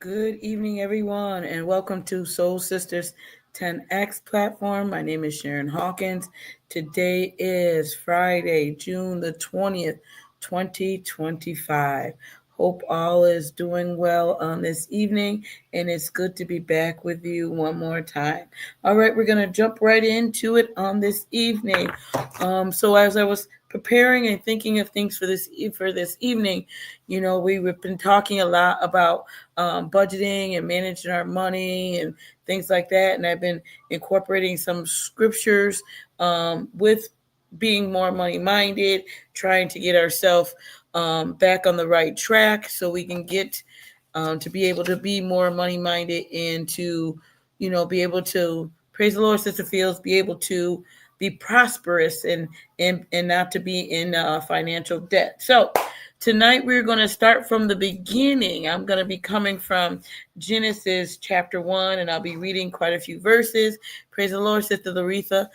Good evening, everyone, and welcome to Soul Sisters 10X platform. My name is Sharon Hawkins. Today is Friday, June the 20th, 2025. Hope all is doing well on this evening, and it's good to be back with you one more time. All right, we're going to jump right into it on this evening. So as I was preparing and thinking of things for this evening, we've been talking a lot about budgeting and managing our money and things like that. And I've been incorporating some scriptures with being more money minded, trying to get ourselves back on the right track so we can get to be able to be more money minded and to, be able to praise the Lord, Sister Fields, be able to be prosperous and not to be in financial debt. So tonight we're going to start from the beginning. I'm going to be coming from Genesis chapter 1, and I'll be reading quite a few verses. Praise the Lord, Sister Laretha.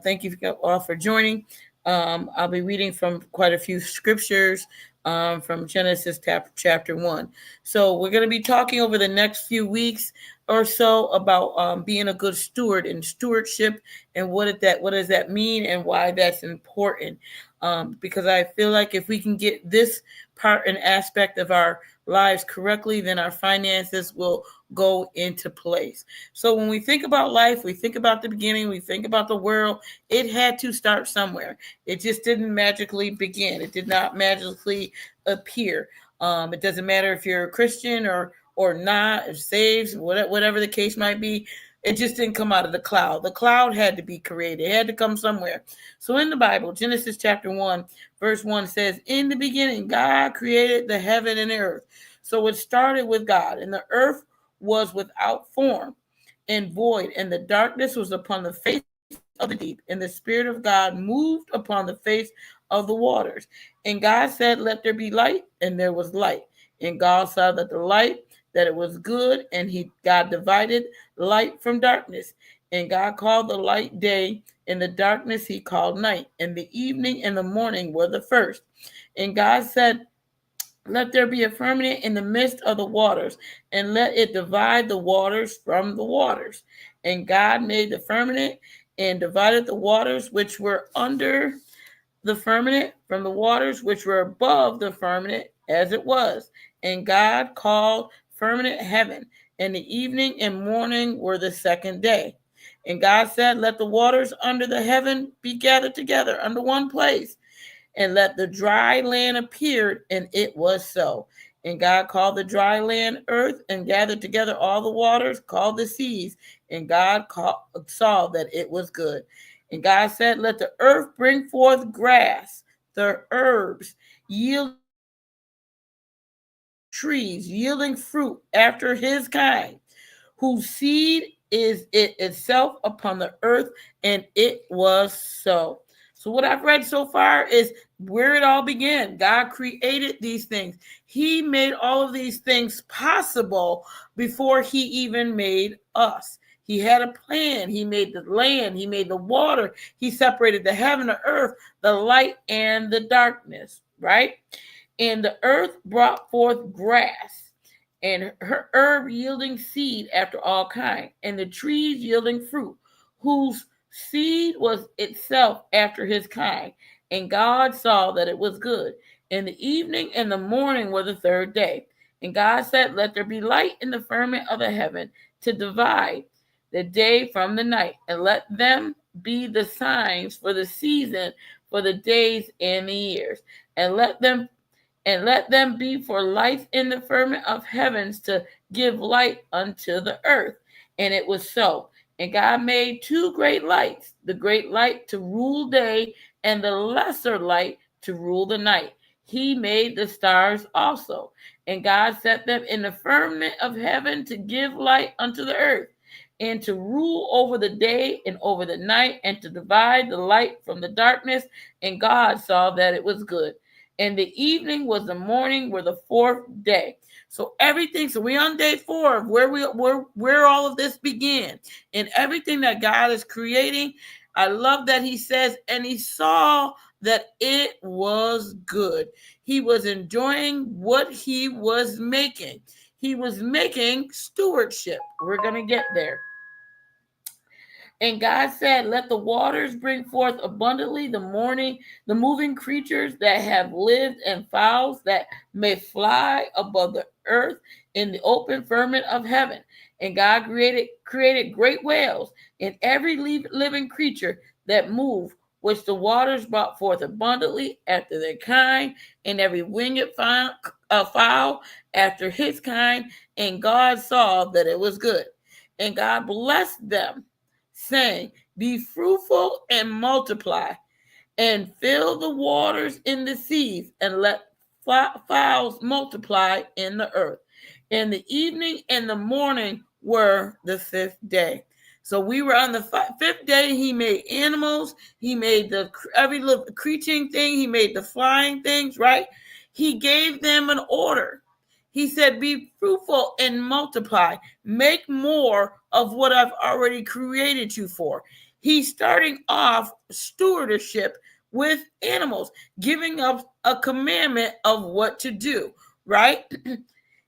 Thank you all for joining. I'll be reading from quite a few scriptures from Genesis chapter 1. So we're going to be talking over the next few weeks or so about being a good steward and stewardship and what does that mean and why that's important. Because I feel like if we can get this part and aspect of our lives correctly, then our finances will go into place. So when we think about life, we think about the beginning, we think about the world, it had to start somewhere. It just didn't magically begin. It did not magically appear. It doesn't matter if you're a Christian or not, if saved, whatever the case might be. It just didn't come out of the cloud. The cloud had to be created. It had to come somewhere. So in the Bible, Genesis chapter 1, verse 1 says, in the beginning, God created the heaven and the earth. So it started with God, and the earth was without form and void, and the darkness was upon the face of the deep, and the Spirit of God moved upon the face of the waters. And God said, let there be light, and there was light. And God saw that the light, that it was good, and God divided light from darkness. And God called the light day, and the darkness he called night. And the evening and the morning were the first. And God said, let there be a firmament in the midst of the waters, and let it divide the waters from the waters. And God made the firmament and divided the waters which were under the firmament from the waters which were above the firmament as it was. And God called firmament heaven, and the evening and morning were the second day. And God said, let the waters under the heaven be gathered together under one place, and let the dry land appear, and it was so. And God called the dry land earth, and gathered together all the waters, called the seas. And God saw that it was good. And God said, let the earth bring forth grass, the herbs, yielding trees, yielding fruit after his kind, whose seed is it itself upon the earth, and it was so. So what I've read so far is where it all began. God created these things. He made all of these things possible before he even made us. He had a plan. He made the land. He made the water. He separated the heaven, the earth, the light, and the darkness, right? And the earth brought forth grass, and her herb yielding seed after all kind, and the trees yielding fruit, whose seed was itself after his kind. And God saw that it was good. And the evening and the morning were the third day. And God said, let there be light in the firmament of the heaven to divide the day from the night, and let them be the signs for the season, for the days and the years. And let them be for lights in the firmament of heavens to give light unto the earth. And it was so. And God made two great lights, the great light to rule day, and the lesser light to rule the night. He made the stars also. And God set them in the firmament of heaven to give light unto the earth, and to rule over the day and over the night, and to divide the light from the darkness. And God saw that it was good. And the evening was the morning, were the fourth day. So everything. So we're on day 4 of where all of this began, and everything that God is creating. I love that he says, and he saw that it was good. He was enjoying what he was making. he was making stewardship. We're going to get there. And God said, let the waters bring forth abundantly the moving creatures that have lived, and fowls that may fly above the earth in the open firmament of heaven. And God created great whales and every living creature that move, which the waters brought forth abundantly after their kind, and every winged fowl after his kind. And God saw that it was good. And God blessed them, saying, be fruitful and multiply, and fill the waters in the seas, and let fowls multiply in the earth. And the evening and the morning were the fifth day. So we were on the fifth day. He made animals. He made every little creature thing. He made the flying things, right? He gave them an order. He said, be fruitful and multiply. Make more of what I've already created you for. He's starting off stewardship with animals, giving up a commandment of what to do, right?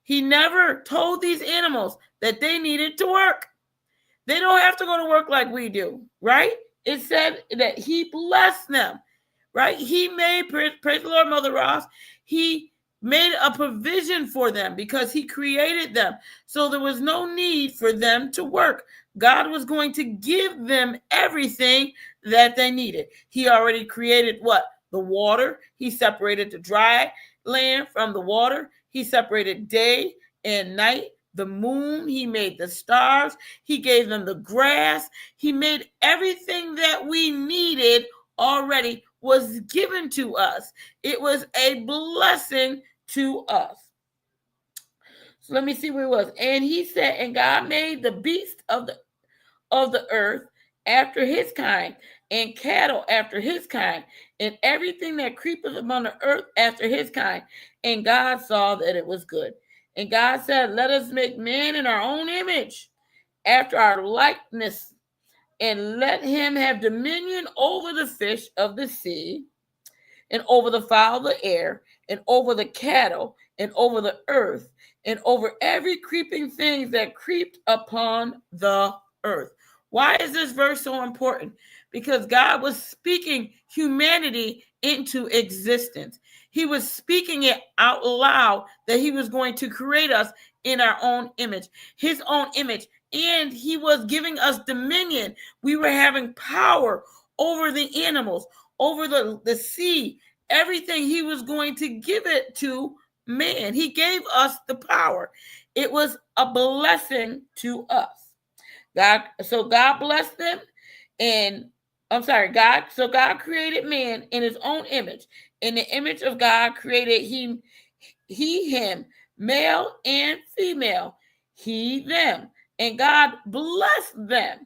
He never told these animals that they needed to work. They don't have to go to work like we do, right? It said that he blessed them, right? He made, praise the Lord, Mother Ross, he made a provision for them because he created them. So there was no need for them to work. God was going to give them everything that they needed. He already created what? The water. He separated the dry land from the water. He separated day and night. The moon, he made the stars. He gave them the grass. He made everything that we needed already was given to us. It was a blessing to us. So let me see where it was. And he said, and God made the beasts of the earth after his kind, and cattle after his kind, and everything that creepeth upon the earth after his kind. And God saw that it was good. And God said, let us make man in our own image, after our likeness, and let him have dominion over the fish of the sea, and over the fowl of the air, and over the cattle, and over the earth, and over every creeping thing that creeped upon the earth. Why is this verse so important? Because God was speaking humanity into existence. He was speaking it out loud that he was going to create us in our own image, his own image. And he was giving us dominion. We were having power over the animals, over the sea, everything. He was going to give it to man. He gave us the power. It was a blessing to us. God blessed them, and God created man in his own image. In the image of God created him, male and female, he, them. And God blessed them.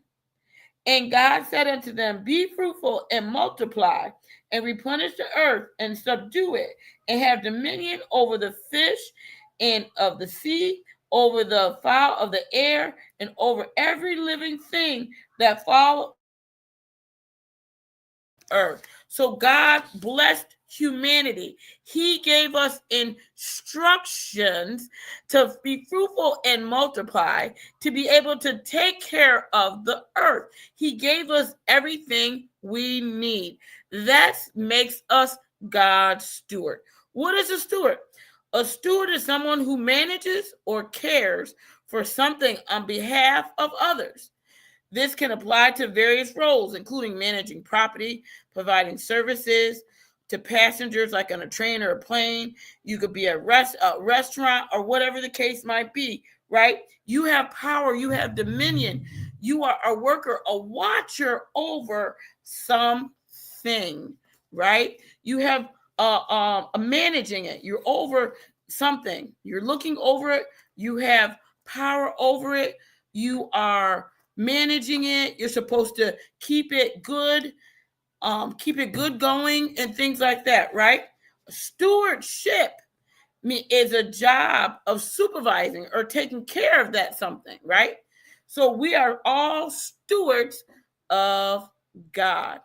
And God said unto them, be fruitful and multiply, and replenish the earth, and subdue it, and have dominion over the fish and of the sea, over the fowl of the air, and over every living thing that follow earth. So God blessed humanity. He gave us instructions to be fruitful and multiply, to be able to take care of the earth. He gave us everything we need. That makes us God's steward. What is a steward? A steward is someone who manages or cares for something on behalf of others. This can apply to various roles, including managing property, providing services to passengers, like on a train or a plane. You could be a restaurant, or whatever the case might be, right? You have power, you have dominion. You are a worker, a watcher over something, right? You have managing it. You're over something. You're looking over it. You have power over it. You are managing it. You're supposed to keep it good going, and things like that, right? Stewardship is a job of supervising or taking care of that something, right? So we are all stewards of God.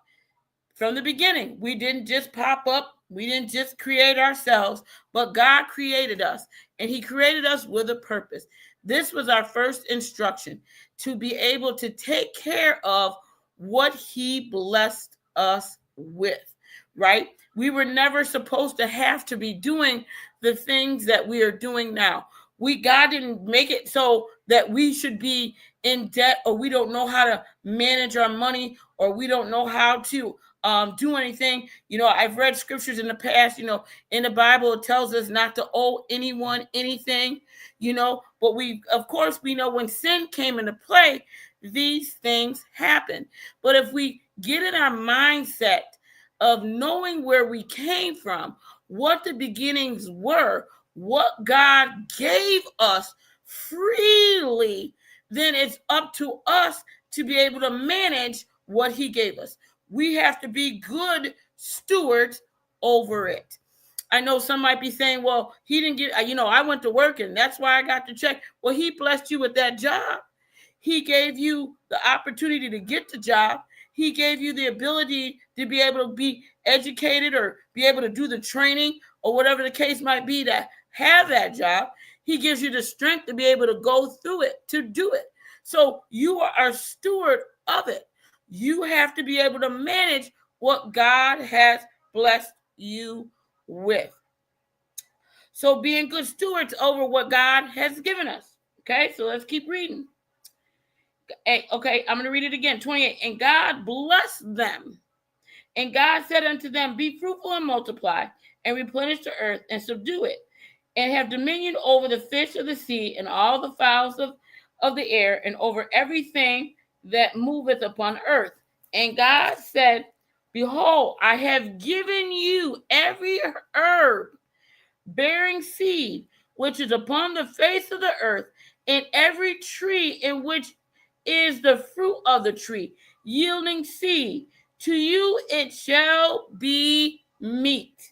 From the beginning, we didn't just pop up We didn't just create ourselves, but God created us, and He created us with a purpose. This was our first instruction, to be able to take care of what He blessed us with, right? We were never supposed to have to be doing the things that we are doing now. God didn't make it so that we should be in debt, or we don't know how to manage our money, or we don't know how to do anything. I've read scriptures in the past, in the Bible, it tells us not to owe anyone anything, but of course, we know when sin came into play, these things happen. But if we get in our mindset of knowing where we came from, what the beginnings were, what God gave us freely, then it's up to us to be able to manage what He gave us. We have to be good stewards over it. I know some might be saying, well, He didn't get, I went to work and that's why I got the check. Well, He blessed you with that job. He gave you the opportunity to get the job. He gave you the ability to be able to be educated or be able to do the training or whatever the case might be to have that job. He gives you the strength to be able to go through it, to do it. So you are a steward of it. You have to be able to manage what God has blessed you with. So being good stewards over what God has given us. Okay, so let's keep reading. Okay, I'm going to read it again. 28. And God blessed them. And God said unto them, be fruitful and multiply, and replenish the earth, and subdue it, and have dominion over the fish of the sea, and all the fowls of the air, and over everything that moveth upon earth. And God said, behold, I have given you every herb bearing seed, which is upon the face of the earth, and every tree in which is the fruit of the tree, yielding seed. To you it shall be meat.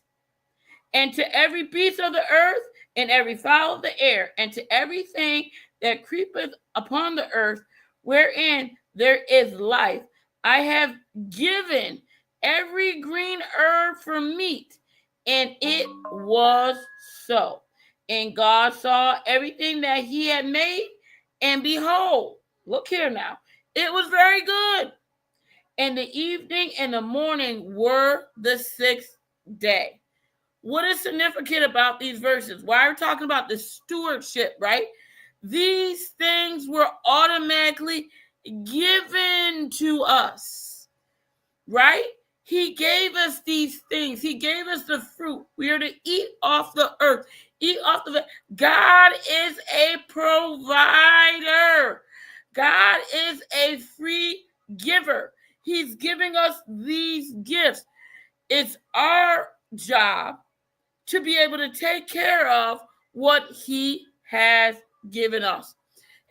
And to every beast of the earth, and every fowl of the air, and to everything that creepeth upon the earth, wherein there is life, I have given every green herb for meat. And it was so. And God saw everything that He had made, and behold, look here now, it was very good. And the evening and the morning were the sixth day. What is significant about these verses? Why are we talking about the stewardship, right? These things were automatically given to us, right? He gave us these things. He gave us the fruit. We are to eat off the earth, eat off the. God is a provider. God is a free giver. He's giving us these gifts. It's our job to be able to take care of what He has given us.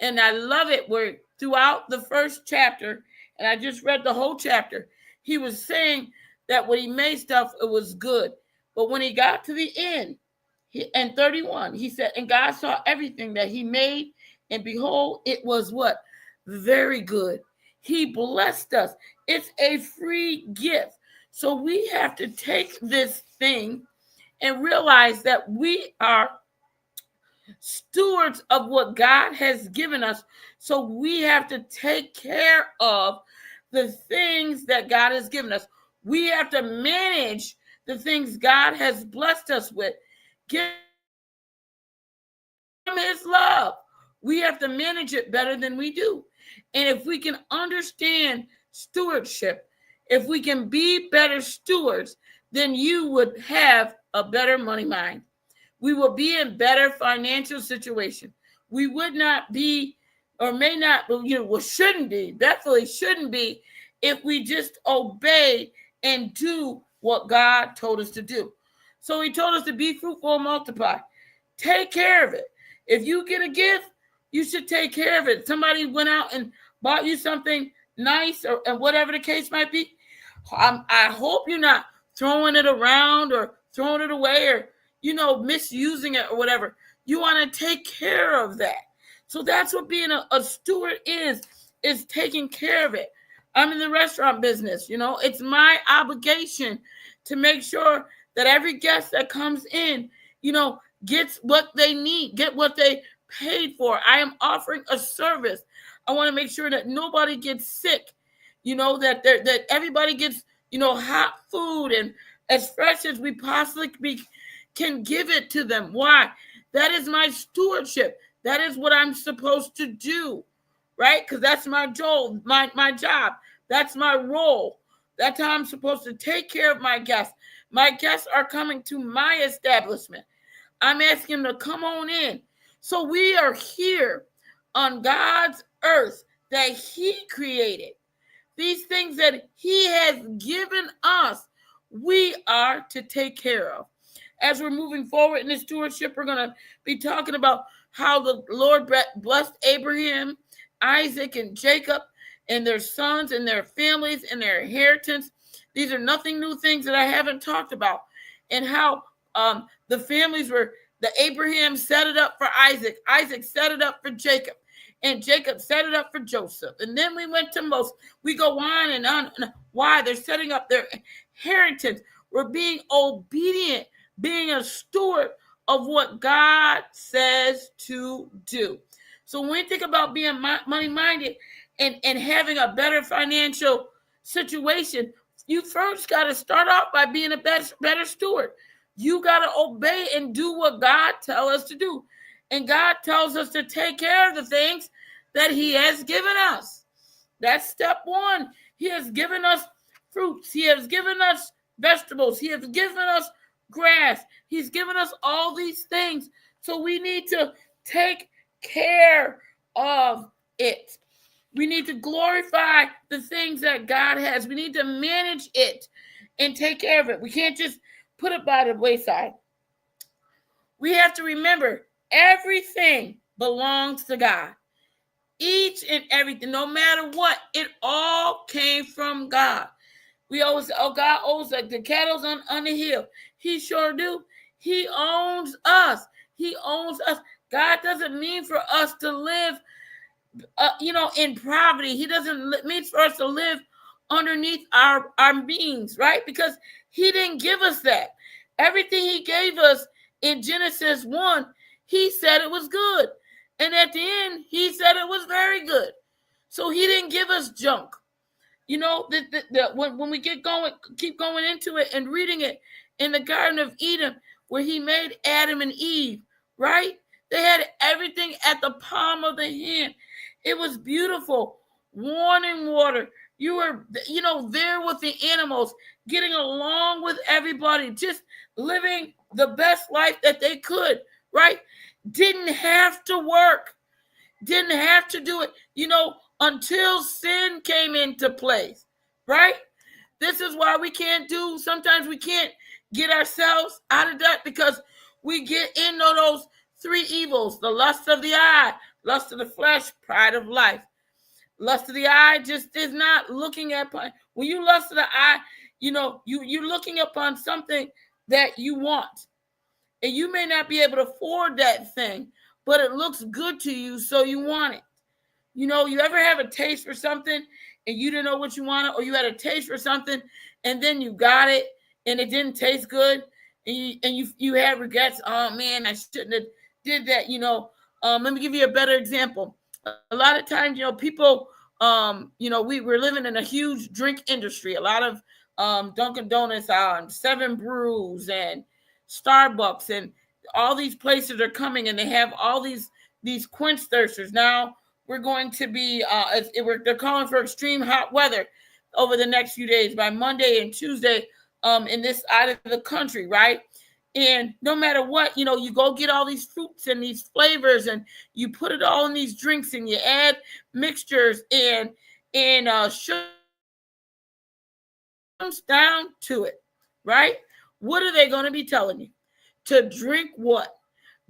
And I love it where throughout the first chapter, and I just read the whole chapter, He was saying that when He made stuff, it was good. But when He got to the end, and 31, He said, and God saw everything that He made, and behold, it was what? Very good. He blessed us. It's a free gift. So we have to take this thing and realize that we are stewards of what God has given us. So we have to take care of the things that God has given us. We have to manage the things God has blessed us with. Give Him His love. We have to manage it better than we do. And if we can understand stewardship, if we can be better stewards, then you would have a better money mind. We will be in better financial situation. We would not be, or may not, shouldn't be, definitely shouldn't be, if we just obey and do what God told us to do. So He told us to be fruitful and multiply. Take care of it. If you get a gift, you should take care of it. Somebody went out and bought you something nice, and whatever the case might be, I hope you're not throwing it around or throwing it away or, misusing it or whatever. You want to take care of that. So that's what being a steward is taking care of it. I'm in the restaurant business. It's my obligation to make sure that every guest that comes in, gets what they need, get what they paid for. I am offering a service. I want to make sure that nobody gets sick, that everybody gets, hot food and as fresh as we possibly can give it to them. Why? That is my stewardship. That is what I'm supposed to do, right? Because that's my job, my job. That's my role. That's how I'm supposed to take care of my guests. My guests are coming to my establishment. I'm asking them to come on in. So we are here on God's earth that He created. These things that He has given us, we are to take care of. As we're moving forward in this stewardship, we're going to be talking about how the Lord blessed Abraham, Isaac, and Jacob and their sons and their families and their inheritance. These are nothing new things that I haven't talked about. And how the families were, the Abraham set it up for Isaac. Isaac set it up for Jacob. And Jacob set it up for Joseph. And then we went to Moses. We go on and on. Why? They're setting up their inheritance. We're being obedient, being a steward of what God says to do. So when we think about being money-minded and having a better financial situation, you first got to start off by being a better steward. You got to obey and do what God tells us to do. And God tells us to take care of the things that He has given us. That's step one. He has given us fruits. He has given us vegetables. He has given us grass. He's given us all these things. So we need to take care of it. We need to glorify the things that God has. We need to manage it and take care of it. We can't just put it by the wayside. We have to remember everything belongs to God. Each and everything, no matter what, it all came from God. We always say, oh, God owns the cattle's on the hill. He sure do. He owns us. He owns us. God doesn't mean for us to live, in poverty. He doesn't mean for us to live underneath our means, right? Because He didn't give us that. Everything He gave us in Genesis 1, He said it was good. And at the end, He said it was very good. So He didn't give us junk. When we keep going into it and reading it in the Garden of Eden, where He made Adam and Eve, right? They had everything at the palm of the hand. It was beautiful. Running water. You were, there with the animals, getting along with everybody, just living the best life that they could, right? Didn't have to work. Didn't have to do it, until sin came into place, right? This is why sometimes we can't get ourselves out of that, because we get into those three evils: the lust of the eye, lust of the flesh, pride of life. Lust of the eye just is not looking at, when you lust of the eye, you're looking upon something that you want. And you may not be able to afford that thing, but it looks good to you, so you want it. You ever have a taste for something and you didn't know what you wanted, or you had a taste for something and then you got it and it didn't taste good, and you had regrets. Oh man, I shouldn't have did that. Let me give you a better example. A lot of times, people, we're living in a huge drink industry. A lot of Dunkin' Donuts, Seven Brews, and Starbucks, and all these places are coming, and they have all these quench thirsters. Now we're going to be they're calling for extreme hot weather over the next few days, by Monday and Tuesday, in this side of the country, right? And no matter what, you go get all these fruits and these flavors, and you put it all in these drinks, and you add mixtures and sugar down to it, right? What are they going to be telling you? To drink what?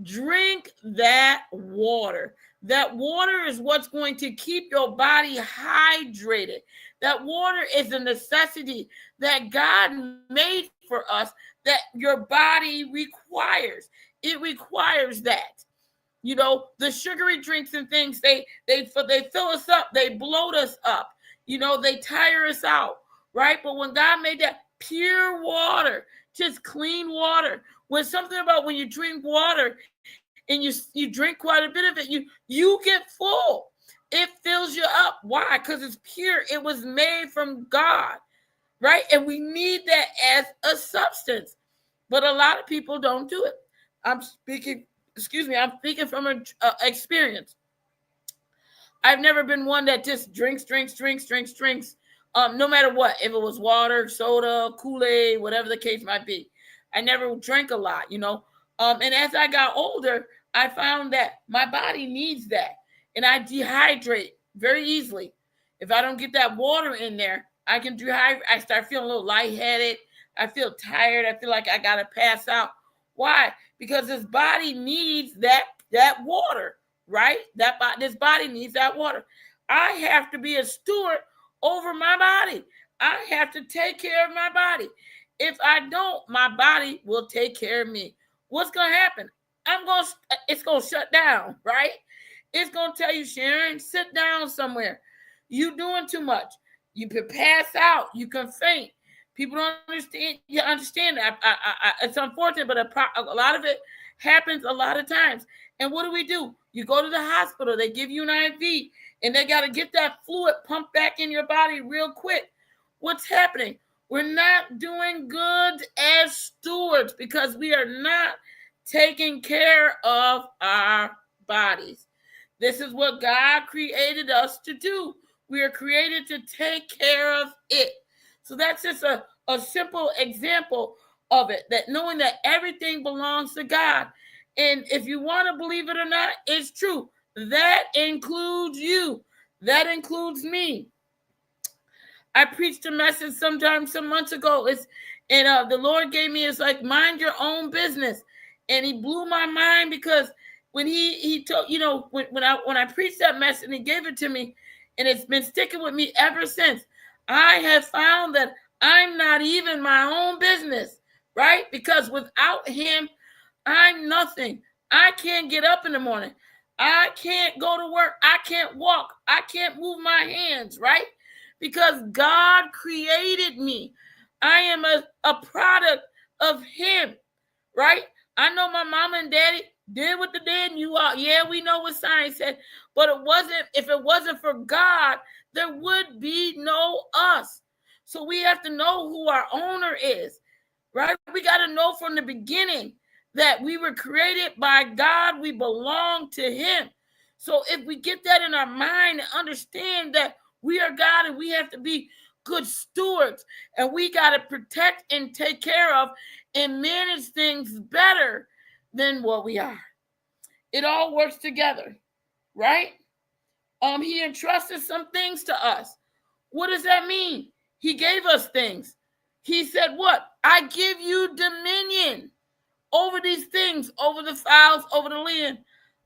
Drink that water. That water is what's going to keep your body hydrated. That water is a necessity that God made for us, that your body requires. It requires that. The sugary drinks and things, they fill us up, they bloat us up, they tire us out, right? But when God made that pure water, just clean water. When something about when you drink water and you drink quite a bit of it, you get full. It fills you up. Why? Because it's pure. It was made from God, right? And we need that as a substance. But a lot of people don't do it. I'm speaking, excuse me, I'm speaking from an experience. I've never been one that just drinks. No matter what, if it was water, soda, Kool-Aid, whatever the case might be. I never drank a lot. And as I got older, I found that my body needs that. And I dehydrate very easily. If I don't get that water in there, I can dehydrate. I start feeling a little lightheaded. I feel tired. I feel like I gotta pass out. Why? Because this body needs that water, right? This body needs that water. I have to be a steward over my body. I have to take care of my body. If I don't, my body will take care of me. What's gonna happen? It's gonna shut down, right? It's gonna tell you, Sharon, sit down somewhere. You doing too much. You can pass out. You can faint. People don't understand. You understand that. It's unfortunate, but a lot of it happens a lot of times. And what do? You go to the hospital. They give you an IV, and they got to get that fluid pumped back in your body real quick. What's happening? We're not doing good as stewards because we are not taking care of our bodies. This is what God created us to do. We are created to take care of it. So that's just a simple example of it, that knowing that everything belongs to God. And if you want to believe it or not, it's true. That includes you. That includes me. I preached a message some months ago. The Lord gave me, it's like, mind your own business. And he blew my mind because when he told, when I preached that message and he gave it to me, and it's been sticking with me ever since. I have found that I'm not even my own business, right? Because without him, I'm nothing. I can't get up in the morning. I can't go to work. I can't walk. I can't move my hands, right? Because God created me. I am a product of him, right? I know my mama and daddy did what they did, and you are. Yeah, we know what science said, but if it wasn't for God, there would be no us. So we have to know who our owner is, right? We got to know from the beginning that we were created by God. We belong to him. So if we get that in our mind and understand that we are God and we have to be good stewards, and we got to protect and take care of and manage things better than what we are. It all works together, right? He entrusted some things to us. What does that mean? He gave us things. He said, what? I give you dominion over these things, over the fowls, over the land.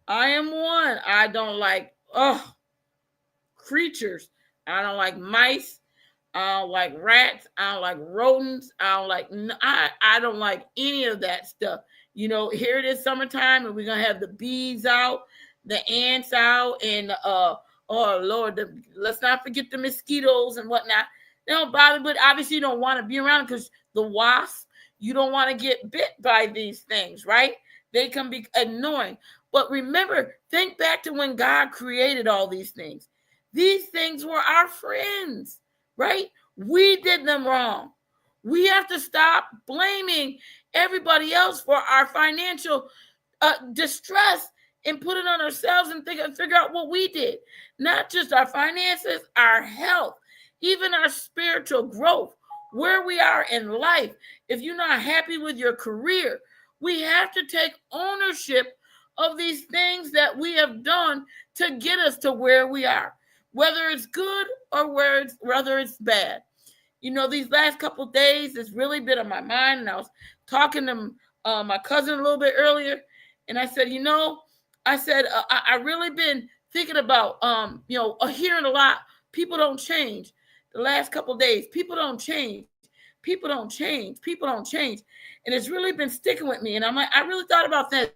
I am one. I don't like creatures. I don't like mice. I don't like rats. I don't like rodents. I don't like any of that stuff. Here it is summertime, and we're gonna have the bees out, the ants out, and oh Lord, let's not forget the mosquitoes and whatnot. They don't bother, but obviously you don't want to be around because the wasps. You don't want to get bit by these things, right? They can be annoying. But remember, think back to when God created all these things. These things were our friends, right? We did them wrong. We have to stop blaming everybody else for our financial distress and put it on ourselves and figure out what we did. Not just our finances, our health, even our spiritual growth, where we are in life. If you're not happy with your career, we have to take ownership of these things that we have done to get us to where we are, whether it's good or whether it's bad. These last couple of days, it's really been on my mind. And I was talking to my cousin a little bit earlier, and I said, I really been thinking about, hearing a lot. People don't change. The last couple of days, people don't change. People don't change. People don't change. And it's really been sticking with me. And I'm like, I really thought about that.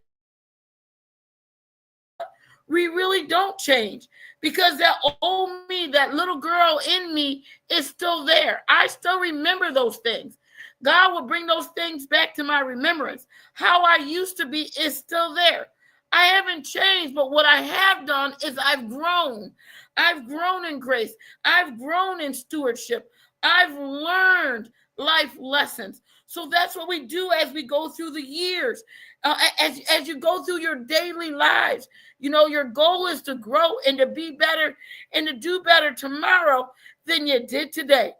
We really don't change because that old me, that little girl in me is still there. I still remember those things. God will bring those things back to my remembrance. How I used to be is still there. I haven't changed, but what I have done is I've grown. I've grown in grace. I've grown in stewardship. I've learned life lessons. So that's what we do as we go through the years. As you go through your daily lives, your goal is to grow and to be better and to do better tomorrow than you did today.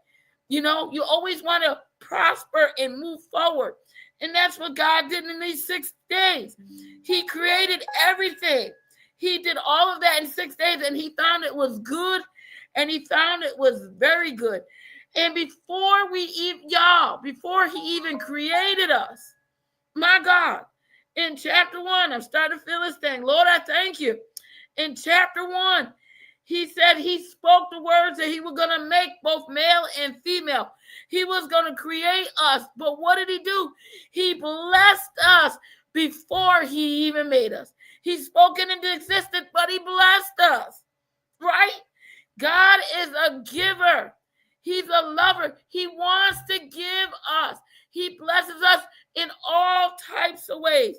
You always want to prosper and move forward. And that's what God did in these 6 days. He created everything. He did all of that in 6 days, and he found it was good, and he found it was very good. And before he even created us, my God, in chapter 1, I'm starting to feel this thing. Lord, I thank you. In chapter 1, he said he spoke the words that he was going to make both male and female. He was going to create us. But what did he do? He blessed us before he even made us. He spoke it into existence, but he blessed us. Right? God is a giver. He's a lover. He wants to give us. He blesses us in all types of ways.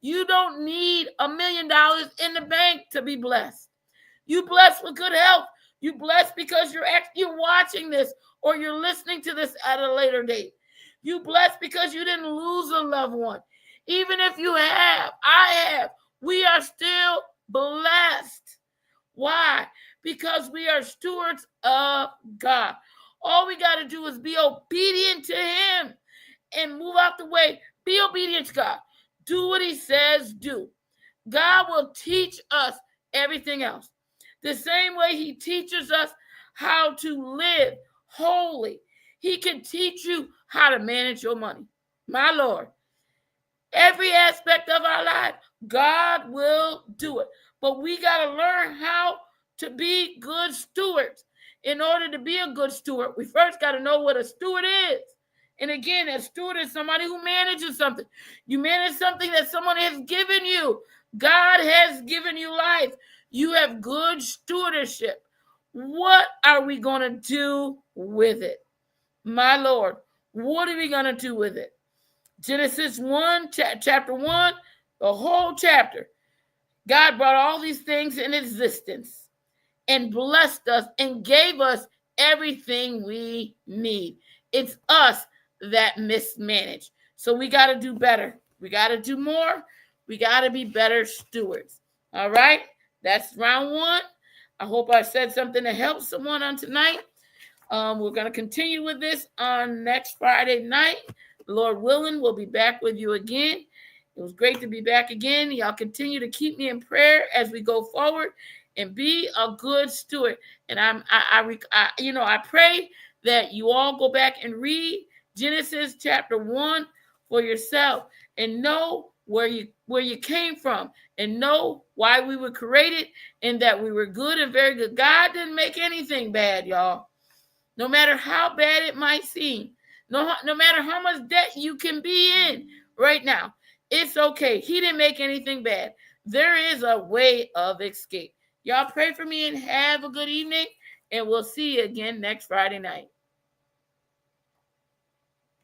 You don't need $1 million in the bank to be blessed. You blessed with good health. You blessed because you're watching this or you're listening to this at a later date. You blessed because you didn't lose a loved one. Even if you have, I have, we are still blessed. Why? Because we are stewards of God. All we got to do is be obedient to him and move out the way. Be obedient to God. Do what he says do. God will teach us everything else. The same way he teaches us how to live holy. He can teach you how to manage your money. My Lord. Every aspect of our life, God will do it. But we got to learn how to be good stewards. In order to be a good steward, we first got to know what a steward is. And again, a steward is somebody who manages something. You manage something that someone has given you. God has given you life. You have good stewardship. What are we going to do with it? My Lord, what are we going to do with it? Genesis 1, chapter 1, the whole chapter. God brought all these things in existence and blessed us and gave us everything we need. It's us that mismanage. So we got to do better. We got to do more. We got to be better stewards. All right? That's round 1. I hope I said something to help someone on tonight. We're going to continue with this on next Friday night. Lord willing, we'll be back with you again. It was great to be back again. Y'all continue to keep me in prayer as we go forward and be a good steward. And I pray that you all go back and read Genesis chapter 1 for yourself and know where you came from and know why we were created and that we were good and very good. God didn't make anything bad, y'all. No matter how bad it might seem, no matter how much debt you can be in right now, it's okay. He didn't make anything bad. There is a way of escape. Y'all pray for me and have a good evening, and we'll see you again next Friday night.